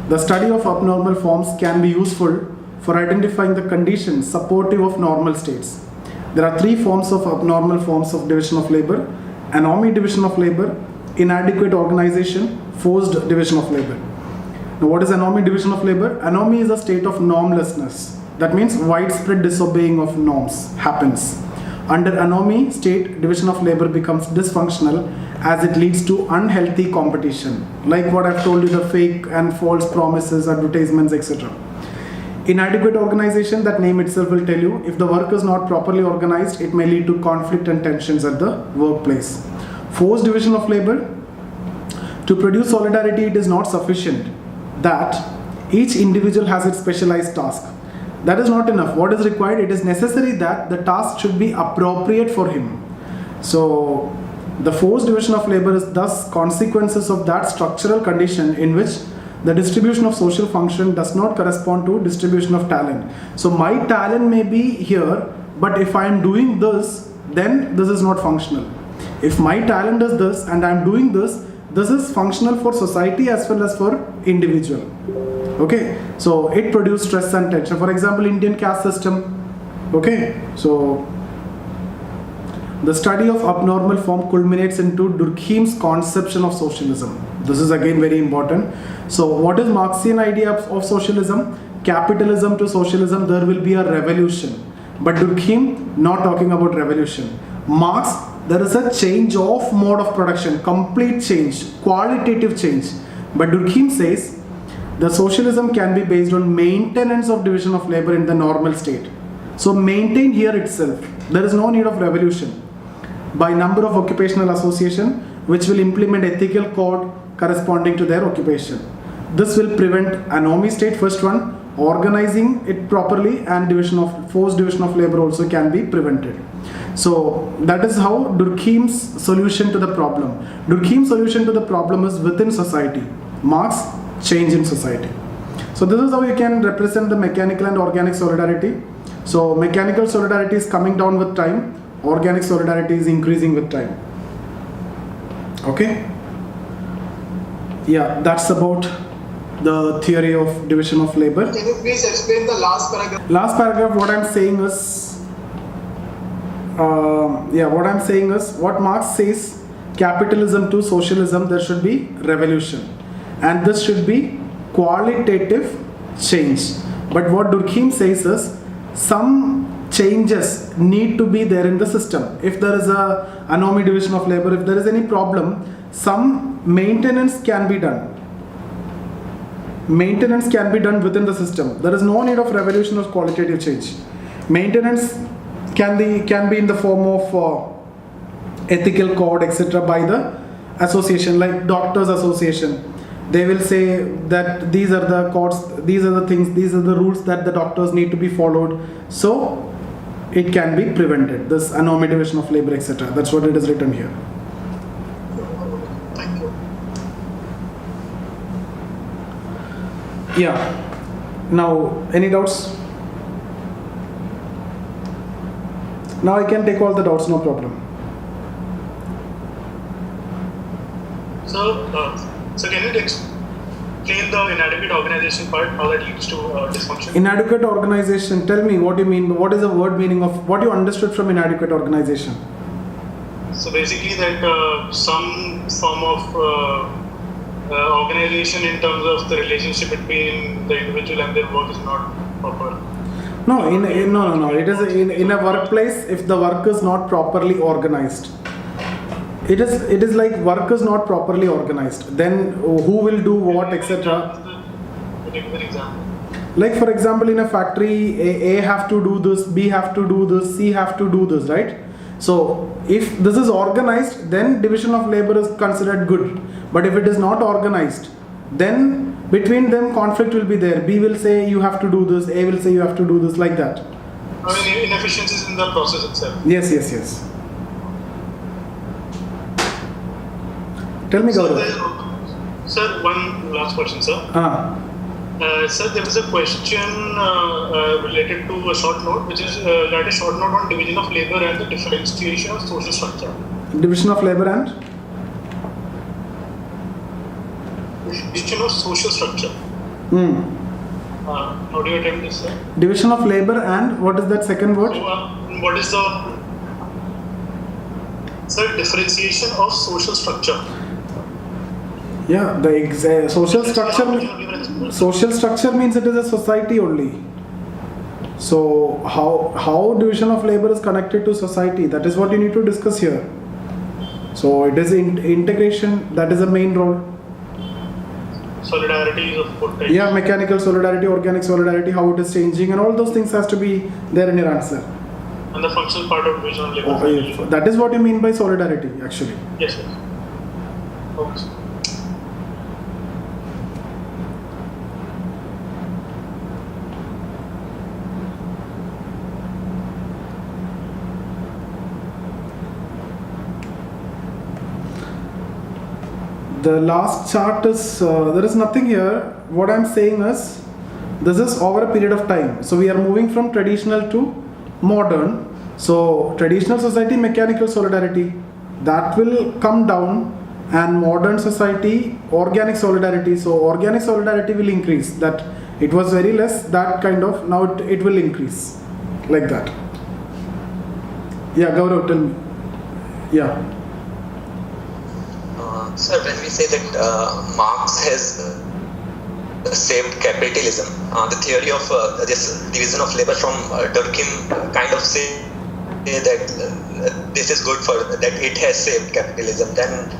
The study of abnormal forms can be useful for identifying the conditions supportive of normal states. There are three forms of abnormal forms of division of labor: anomie division of labor, inadequate organization, forced division of labor. Now, what is anomie division of labor? Anomie is a state of normlessness. That means widespread disobeying of norms happens. Under anomie state, division of labor becomes dysfunctional as it leads to unhealthy competition, like what I've told you, the fake and false promises, advertisements, etc. Inadequate organization, that name itself will tell you, if the work is not properly organized, it may lead to conflict and tensions at the workplace. Forced division of labor, to produce solidarity, it is not sufficient that each individual has its specialized task. That is not enough. What is required? It is necessary that the task should be appropriate for him. So the forced division of labor is thus consequences of that structural condition in which the distribution of social function does not correspond to distribution of talent. So my talent may be here, but if I am doing this, then this is not functional. If my talent is this and I am doing this, this is functional for society as well as for individual. Okay, so it produces stress and tension. For example, Indian caste system. Okay, so the study of abnormal form culminates into Durkheim's conception of socialism. This is again very important. So what is Marxian idea of socialism? Capitalism to socialism, there will be a revolution. But Durkheim not talking about revolution. Marx, there is a change of mode of production, complete change, qualitative change. But Durkheim says the socialism can be based on maintenance of division of labor in the normal state. So maintain here itself. There is no need of revolution. By number of occupational association which will implement ethical code corresponding to their occupation. This will prevent anomie state, first one, organizing it properly, and forced division of labor also can be prevented. So that is how Durkheim's solution to the problem. Durkheim's solution to the problem is within society. Marx, change in society. So this is how you can represent the mechanical and organic solidarity. So mechanical solidarity is coming down with time. Organic solidarity is increasing with time. Okay? Yeah, that's about the theory of division of labor. Can you please explain the last paragraph? Last paragraph, what I'm saying is, what Marx says, capitalism to socialism, there should be revolution. And this should be qualitative change. But what Durkheim says is, some changes need to be there in the system. If there is a anomie division of labor, if there is any problem, some maintenance can be done. Maintenance can be done within the system. There is no need of revolution or qualitative change. Maintenance can be in the form of ethical code, etc. by the association, like doctors association. They will say that these are the codes, these are the things, these are the rules that the doctors need to be followed. So it can be prevented. This anomie division of labor, etc. That's what it is written here. Thank you. Yeah. Now, any doubts? Now I can take all the doubts, no problem. So can you explain the inadequate organization part, how that leads to dysfunction? Inadequate organization, tell me what you mean, what is the word meaning of, what you understood from inadequate organization? So basically that some form of organization in terms of the relationship between the individual and their work is not proper. No, no. It is in a workplace, if the work is not properly organized. It is like work is not properly organized. Then who will do what, etc. Give an example. Like for example, in a factory, A have to do this, B have to do this, C have to do this, right? So if this is organized, then division of labor is considered good. But if it is not organized, then between them conflict will be there. B will say you have to do this, A will say you have to do this, like that. I mean, inefficiencies in the process itself. Yes. Tell me, Gaurav. Sir, one last question, sir. Sir, there was a question related to a short note, which is that a short note on division of labor and the differentiation of social structure. Division of labor and? Division of social structure. How do you attempt this, sir? Division of labor and what is that second word? So, what is the differentiation of social structure? Yeah, the social structure. Social structure means it is a society only. So how division of labor is connected to society? That is what you need to discuss here. So it is integration. That is the main role. Solidarity of both types. Yeah, mechanical solidarity, organic solidarity, how it is changing, and all those things has to be there in your answer. And the functional part of division of labor. That is what you mean by solidarity, actually. Yes, sir. Okay. The last chart is, there is nothing here. What I'm saying is, this is over a period of time. So we are moving from traditional to modern. So traditional society, mechanical solidarity, that will come down, and modern society, organic solidarity. So organic solidarity will increase. That it was very less, that kind of, now it will increase, like that. Yeah, Gaurav, tell me. Yeah. Sir, when we say that Marx has saved capitalism, the theory of this division of labor from Durkheim kind of say that this is good for that it has saved capitalism. Then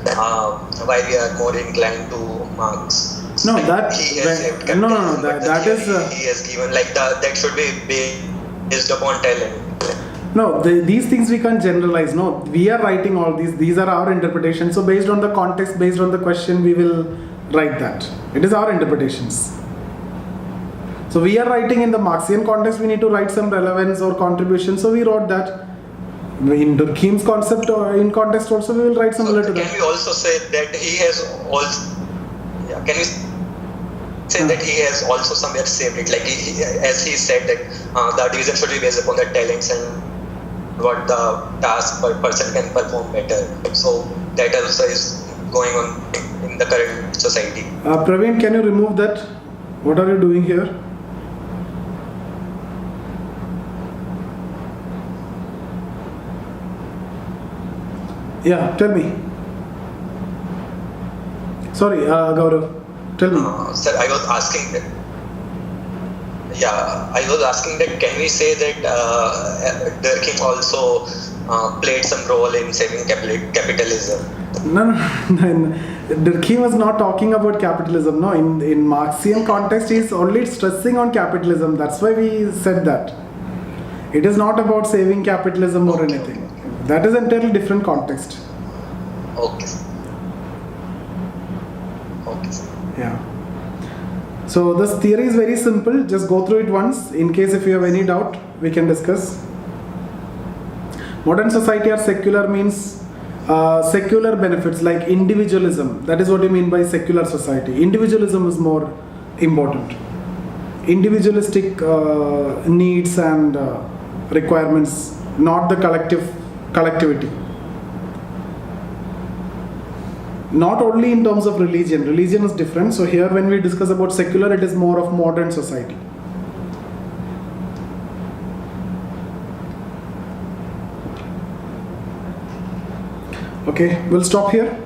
why we are more inclined to Marx? No, like that he has saved capitalism. no. That is he has given like that should be based upon talent. No, these things we can't generalize. No, we are writing all these. These are our interpretations. So based on the context, based on the question, we will write that. It is our interpretations. So we are writing in the Marxian context. We need to write some relevance or contribution. So we wrote that. In Durkheim's concept or in context also, we will write similar to that. Can we also say that he has also? Yeah, can we say that he has also somewhere saved it? Like as he said that the division should be based upon the talents and what the task per person can perform better. So that also is going on in the current society. Praveen, can you remove that? What are you doing here? Yeah, tell me. Sorry, Gaurav, tell me. Sir, I was asking that. Yeah, I was asking that can we say that Durkheim also played some role in saving capitalism? No. Durkheim was not talking about capitalism. No, in Marxian context, he is only stressing on capitalism. That's why we said that. It is not about saving capitalism or anything. That is entirely different context. Okay. Yeah. So this theory is very simple. Just go through it once. In case if you have any doubt, we can discuss. Modern society or secular means secular benefits like individualism. That is what you mean by secular society. Individualism is more important. Individualistic needs and requirements, not the collectivity. Not only in terms of religion. Religion is different. So here when we discuss about secular, it is more of modern society. Okay, we'll stop here.